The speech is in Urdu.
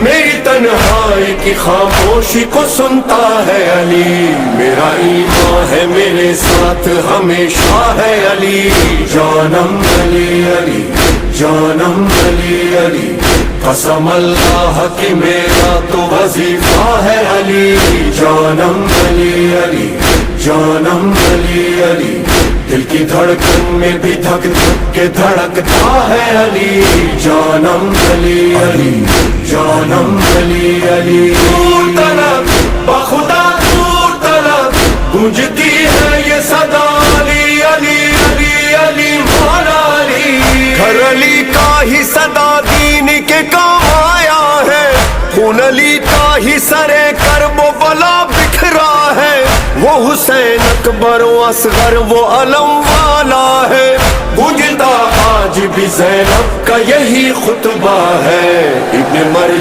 میری تنہائی کی خاموشی کو سنتا ہے علی، میرا ایمان ہے میرے ساتھ ہمیشہ ہے علی، جانم علی علی جانم علی علی، قسم اللہ کی میرا تو وظیفہ ہے علی، جانم علی علی جانم علی علی، دل کی دھڑکن میں بھی دھک دھک کے دھڑکتا ہے علی، جانم علی علی جانم علی علی، دور طلب بخدا دور طلب گونجتی ہے یہ صدا علی علی علی علی مولا علی، گھر علی کا ہی صدا دین کے کام آیا ہے، خون علی کا ہی سرے کرب و بلا بکھرا ہے، وہ حسین اکبر و اصغر وہ علم والا ہے، گونجتا آج بھی زینب کا یہی خطبہ ہے، ابن مریم